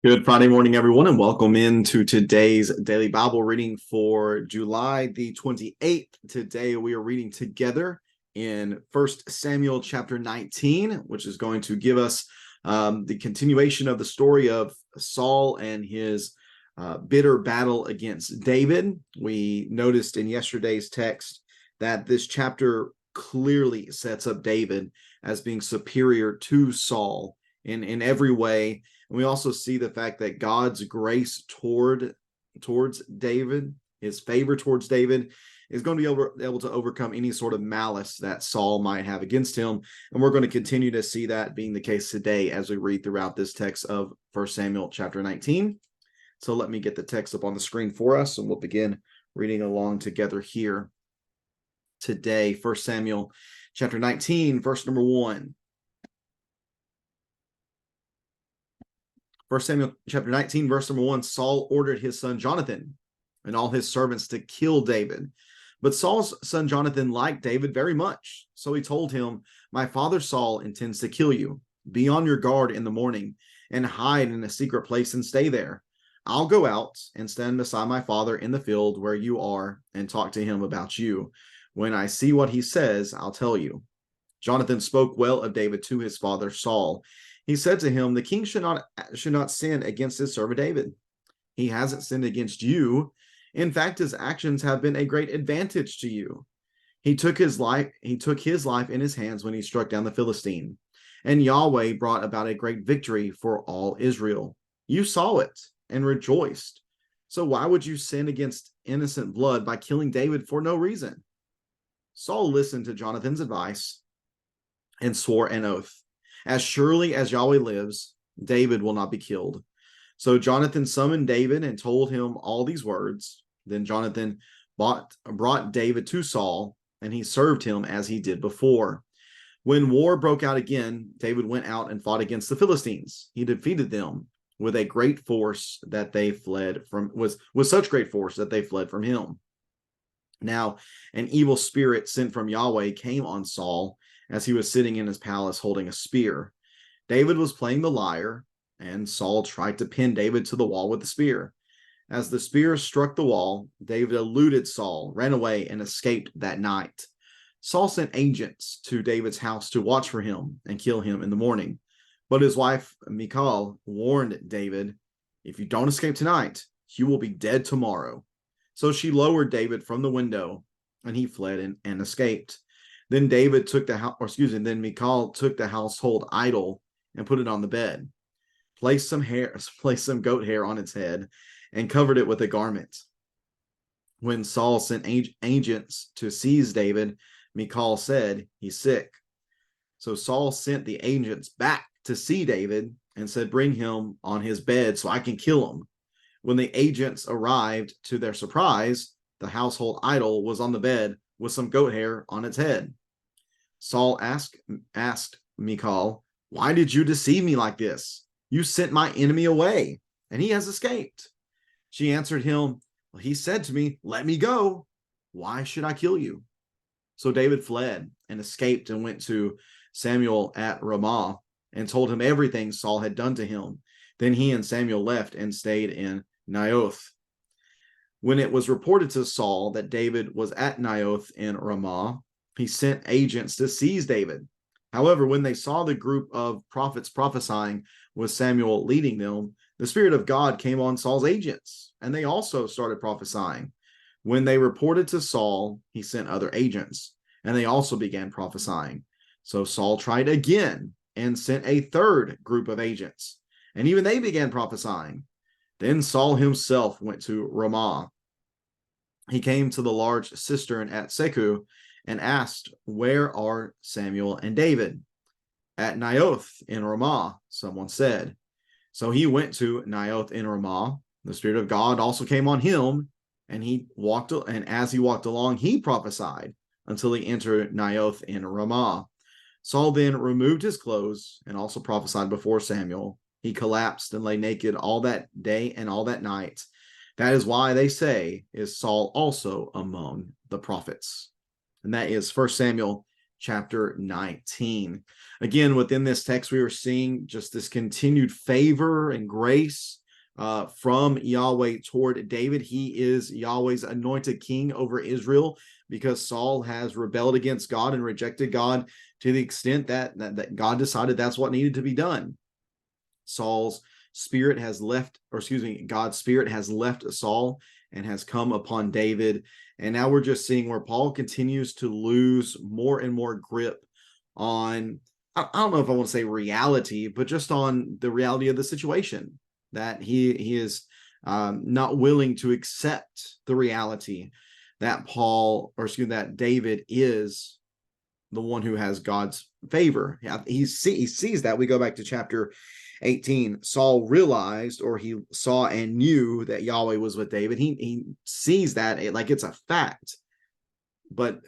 Good Friday morning, everyone, and welcome into today's daily Bible reading for July the 28th. Today we are reading together in 1 Samuel chapter 19, which is going to give us the continuation of the story of Saul and his bitter battle against David. We noticed in yesterday's text that this chapter clearly sets up David as being superior to Saul in every way. And we also see the fact that God's grace towards David, his favor towards David, is going to be able to overcome any sort of malice that Saul might have against him. And we're going to continue to see that being the case today as we read throughout this text of 1 Samuel chapter 19. So let me get the text up on the screen for us, and we'll begin reading along together here today. 1 Samuel chapter 19, verse number 1. 1 Samuel chapter 19, verse number 1, Saul ordered his son Jonathan and all his servants to kill David. But Saul's son Jonathan liked David very much. So he told him, "My father Saul intends to kill you. Be on your guard in the morning and hide in a secret place and stay there. I'll go out and stand beside my father in the field where you are and talk to him about you. When I see what he says, I'll tell you." Jonathan spoke well of David to his father Saul. He said to him, "The king should not sin against his servant David. He hasn't sinned against you. In fact, his actions have been a great advantage to you. He took his life in his hands when he struck down the Philistine, and Yahweh brought about a great victory for all Israel. You saw it and rejoiced. So why would you sin against innocent blood by killing David for no reason?" Saul listened to Jonathan's advice and swore an oath. "As surely as Yahweh lives, David will not be killed." So Jonathan summoned David and told him all these words. Then Jonathan brought David to Saul, and he served him as he did before. When war broke out again, David went out and fought against the Philistines. He defeated them with a great force that they fled from, with such great force that they fled from him. Now, an evil spirit sent from Yahweh came on Saul as he was sitting in his palace holding a spear. David was playing the lyre, and Saul tried to pin David to the wall with the spear. As the spear struck the wall, David eluded Saul, ran away, and escaped that night. Saul sent agents to David's house to watch for him and kill him in the morning. But his wife, Michal, warned David, "If you don't escape tonight, you will be dead tomorrow." So she lowered David from the window, and he fled and escaped. Then Michal took the household idol and put it on the bed, placed some goat hair on its head, and covered it with a garment. When Saul sent agents to seize David, Michal said, "He's sick." So Saul sent the agents back to see David and said, "Bring him on his bed so I can kill him." When the agents arrived, to their surprise, the household idol was on the bed with some goat hair on its head. Saul asked Michal, "Why did you deceive me like this? You sent my enemy away, and he has escaped." She answered him, "Well, he said to me, 'Let me go. Why should I kill you?'" So David fled and escaped and went to Samuel at Ramah and told him everything Saul had done to him. Then he and Samuel left and stayed in Naioth. When it was reported to Saul that David was at Naioth in Ramah, he sent agents to seize David. However, when they saw the group of prophets prophesying with Samuel leading them, the Spirit of God came on Saul's agents, and they also started prophesying. When they reported to Saul, he sent other agents, and they also began prophesying. So Saul tried again and sent a third group of agents, and even they began prophesying. Then Saul himself went to Ramah. He came to the large cistern at Seku and asked, "Where are Samuel and David?" "At Naioth in Ramah," someone said. So he went to Naioth in Ramah. The Spirit of God also came on him, and as he walked along, he prophesied until he entered Naioth in Ramah. Saul then removed his clothes and also prophesied before Samuel. He collapsed and lay naked all that day and all that night. That is why they say, "Is Saul also among the prophets?" And that is 1 Samuel chapter 19. Again, within this text, we are seeing just this continued favor and grace from Yahweh toward David. He is Yahweh's anointed king over Israel because Saul has rebelled against God and rejected God to the extent that God decided that's what needed to be done. God's spirit has left Saul and has come upon David. And now we're just seeing where Paul continues to lose more and more grip on, I don't know if I want to say reality, but just on the reality of the situation, that he is not willing to accept the reality that that David is the one who has God's favor. He sees that. We go back to chapter 18. Saul realized, or he saw and knew, that Yahweh was with David. He sees that like it's a fact. But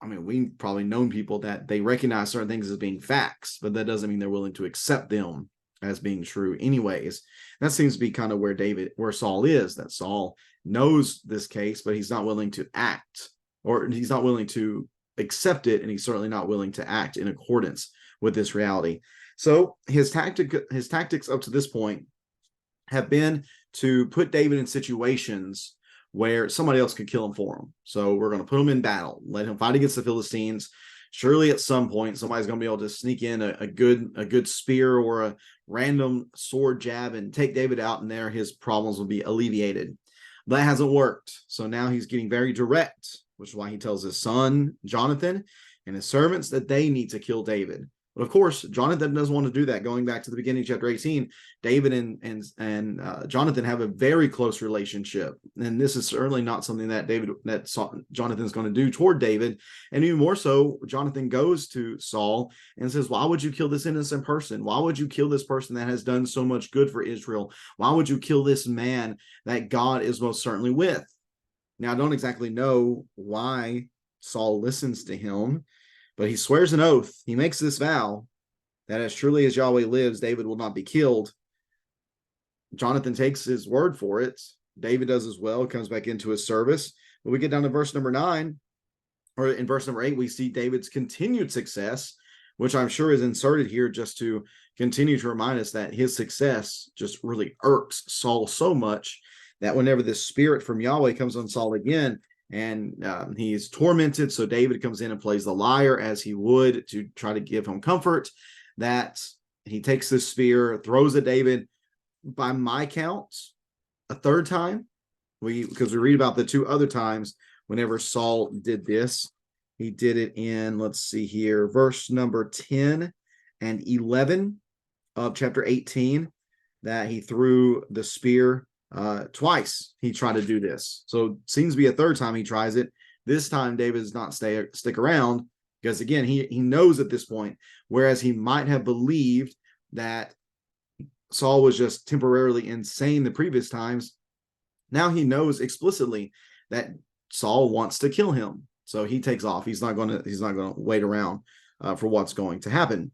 I mean, we've probably known people that they recognize certain things as being facts, but that doesn't mean they're willing to accept them as being true anyways. That seems to be kind of where Saul is, that Saul knows this case, but he's not willing to act, or he's not willing to accept it, and he's certainly not willing to act in accordance with this reality. So his tactics up to this point have been to put David in situations where somebody else could kill him for him. So we're going to put him in battle, let him fight against the Philistines. Surely at some point somebody's going to be able to sneak in a good spear or a random sword jab and take David out, and there his problems will be alleviated. That hasn't worked. So now he's getting very direct, which is why he tells his son Jonathan and his servants that they need to kill David. But of course, Jonathan doesn't want to do that. Going back to the beginning of chapter 18, David and Jonathan have a very close relationship, and this is certainly not something that Jonathan's going to do toward David. And even more so, Jonathan goes to Saul and says, "Why would you kill this innocent person? Why would you kill this person that has done so much good for Israel? Why would you kill this man that God is most certainly with?" Now, I don't exactly know why Saul listens to him, but he swears an oath. He makes this vow that as truly as Yahweh lives, David will not be killed. Jonathan takes his word for it. David does as well, comes back into his service. When we get down to verse number 9, or in verse number 8, we see David's continued success, which I'm sure is inserted here just to continue to remind us that his success just really irks Saul so much that whenever this spirit from Yahweh comes on Saul again, and he's tormented, so David comes in and plays the lyre as he would to try to give him comfort, that he takes this spear, throws at David, by my count, a third time. Because we read about the two other times whenever Saul did this. He did it in, let's see here, verse number 10 and 11 of chapter 18, that he threw the spear twice. He tried to do this. So it seems to be a third time he tries it. This time David does not stick around, because again, he knows at this point, whereas he might have believed that Saul was just temporarily insane the previous times, now he knows explicitly that Saul wants to kill him. So he takes off. He's not going to wait around for what's going to happen.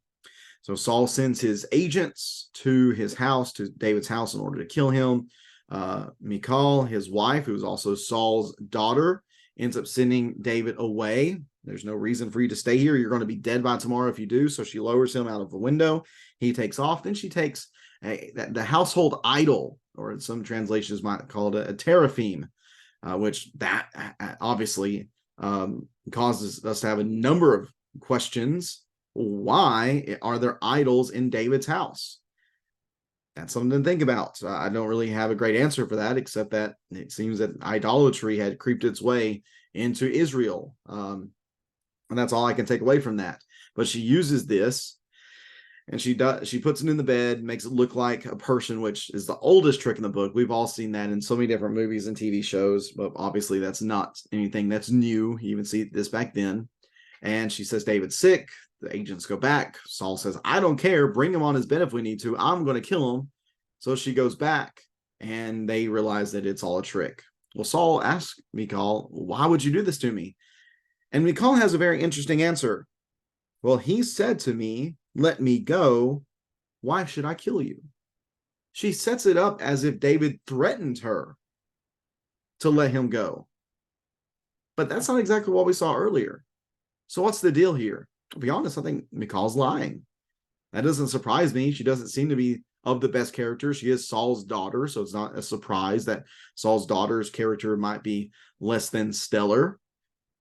So Saul sends his agents to his house, to David's house, in order to kill him. Michal, his wife, who's also Saul's daughter, ends up sending David away. There's no reason for you to stay here. You're going to be dead by tomorrow if you do. So she lowers him out of the window. He takes off. Then she takes the household idol, or some translations might call it a teraphim, which that obviously causes us to have a number of questions. Why are there idols in David's house? That's something to think about. I don't really have a great answer for that, except that it seems that idolatry had creeped its way into Israel. And that's all I can take away from that. But she uses this, and she puts it in the bed, makes it look like a person, which is the oldest trick in the book. We've all seen that in so many different movies and TV shows, but obviously that's not anything that's new. You even see this back then. And she says David's sick. The agents go back. Saul says, "I don't care. Bring him on his bed if we need to. I'm going to kill him." So she goes back, and they realize that it's all a trick. Well, Saul asks Michal, "Why would you do this to me?" And Michal has a very interesting answer. "Well, he said to me, 'Let me go. Why should I kill you?'" She sets it up as if David threatened her to let him go. But that's not exactly what we saw earlier. So what's the deal here? To be honest, I think Michal's lying. That doesn't surprise me. She doesn't seem to be of the best character. She is Saul's daughter, so it's not a surprise that Saul's daughter's character might be less than stellar.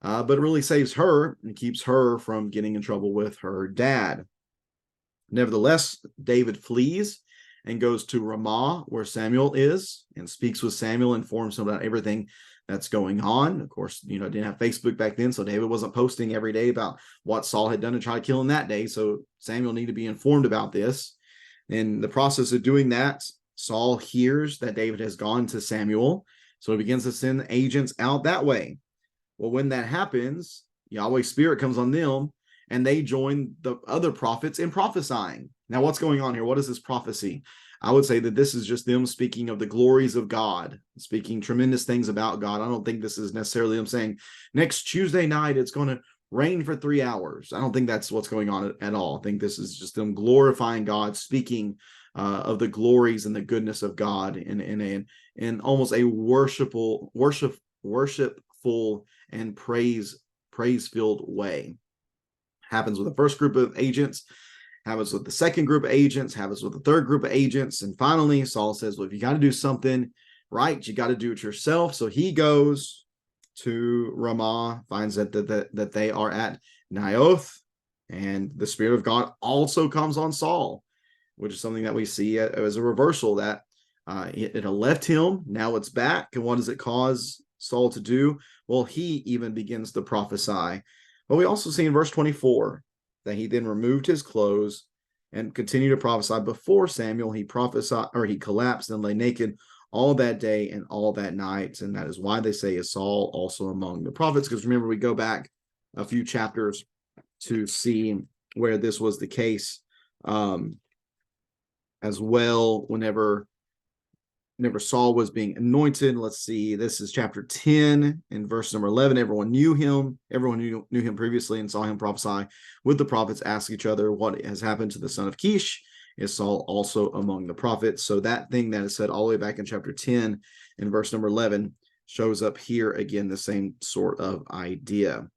But it really saves her and keeps her from getting in trouble with her dad. Nevertheless, David flees and goes to Ramah, where Samuel is, and speaks with Samuel, informs him about everything that's going on. Of course, didn't have Facebook back then, so David wasn't posting every day about what Saul had done to try to kill him that day. So Samuel needed to be informed about this. In the process of doing that, Saul hears that David has gone to Samuel, so he begins to send agents out that way. Well, when that happens, Yahweh's Spirit comes on them, and they join the other prophets in prophesying. Now, what's going on here? What is this prophecy? I would say that this is just them speaking of the glories of God, speaking tremendous things about God. I don't think this is necessarily them saying, next Tuesday night, it's going to rain for 3 hours. I don't think that's what's going on at all. I think this is just them glorifying God, speaking of the glories and the goodness of God in almost a worshipful and praise-filled way. Happens with the first group of agents, happens with the second group of agents, happens with the third group of agents, and finally Saul says, well, if you got to do something right, you got to do it yourself. So he goes to Ramah, finds that they are at Naioth, and the Spirit of God also comes on Saul, which is something that we see as a reversal, that it had left him, now it's back. And what does it cause Saul to do? Well, he even begins to prophesy. But we also see in verse 24 that he then removed his clothes and continued to prophesy before Samuel. He prophesied, or he collapsed and lay naked all that day and all that night. And that is why they say, is Saul also among the prophets? Because remember, we go back a few chapters to see where this was the case as well. Whenever Saul was being anointed, let's see, this is chapter 10 and verse number 11. Everyone knew him. Everyone knew him previously and saw him prophesy with the prophets, ask each other, what has happened to the son of Kish? Is Saul also among the prophets? So that thing that is said all the way back in chapter 10 and verse number 11 shows up here again, the same sort of idea.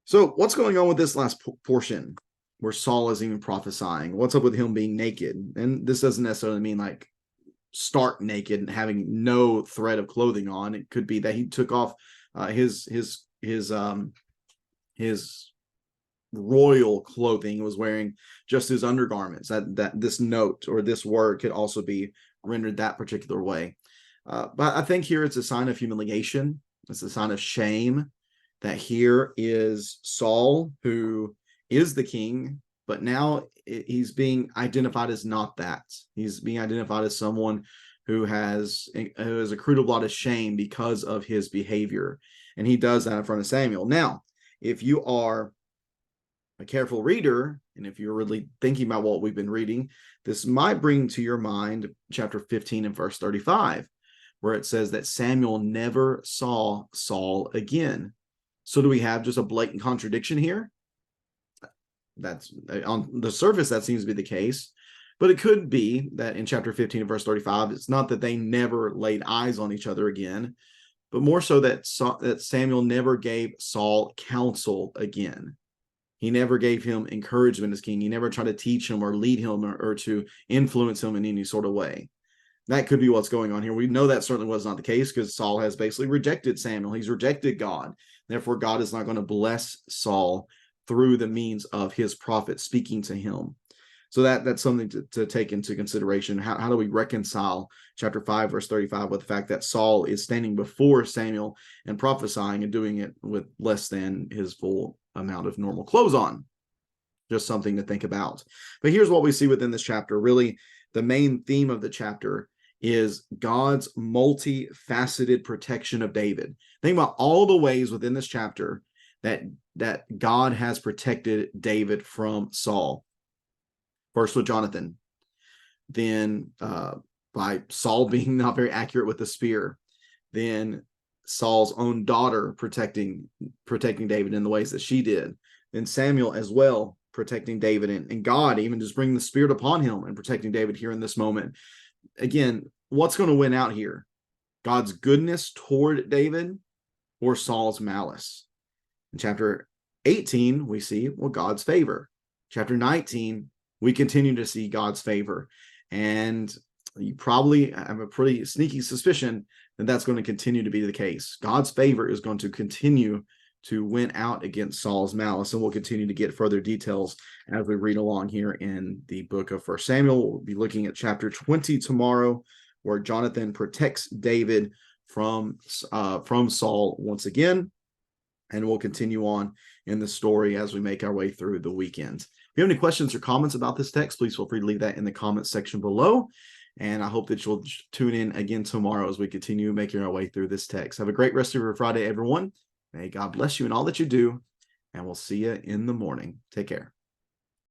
So what's going on with this last portion where Saul is even prophesying? What's up with him being naked? And this doesn't necessarily mean like stark naked and having no thread of clothing on. It could be that he took off his royal clothing, was wearing just his undergarments. That this note or this word could also be rendered that particular way. But I think here it's a sign of humiliation. It's a sign of shame that here is Saul, who is the king, but now he's being identified as not that. He's being identified as someone who has accrued a lot of shame because of his behavior. And he does that in front of Samuel. Now, if you are a careful reader, and if you're really thinking about what we've been reading, this might bring to your mind chapter 15 and verse 35, where it says that Samuel never saw Saul again. So do we have just a blatant contradiction here? That's on the surface, that seems to be the case, but it could be that in chapter 15 and verse 35, it's not that they never laid eyes on each other again, but more so that Samuel never gave Saul counsel again. He never gave him encouragement as king. He never tried to teach him or lead him or to influence him in any sort of way. That could be what's going on here. We know that certainly was not the case, because Saul has basically rejected Samuel. He's rejected God. Therefore, God is not going to bless Saul through the means of his prophet speaking to him. So that's something to take into consideration. How do we reconcile chapter 5, verse 35 with the fact that Saul is standing before Samuel and prophesying and doing it with less than his full amount of normal clothes on? Just something to think about. But here's what we see within this chapter. Really, the main theme of the chapter is God's multifaceted protection of David. Think about all the ways within this chapter that God has protected David from Saul. First with Jonathan, then by Saul being not very accurate with the spear, then Saul's own daughter protecting David in the ways that she did, then Samuel as well protecting David, and God even just bringing the Spirit upon him and protecting David here in this moment. Again, what's going to win out here? God's goodness toward David or Saul's malice? In chapter 18, we see, well, God's favor. Chapter 19, we continue to see God's favor. And you probably have a pretty sneaky suspicion that that's going to continue to be the case. God's favor is going to continue to win out against Saul's malice. And we'll continue to get further details as we read along here in the book of 1 Samuel. We'll be looking at chapter 20 tomorrow, where Jonathan protects David from Saul once again. And we'll continue on in the story as we make our way through the weekend. If you have any questions or comments about this text, please feel free to leave that in the comments section below. And I hope that you'll tune in again tomorrow as we continue making our way through this text. Have a great rest of your Friday, everyone. May God bless you in all that you do, and we'll see you in the morning. Take care.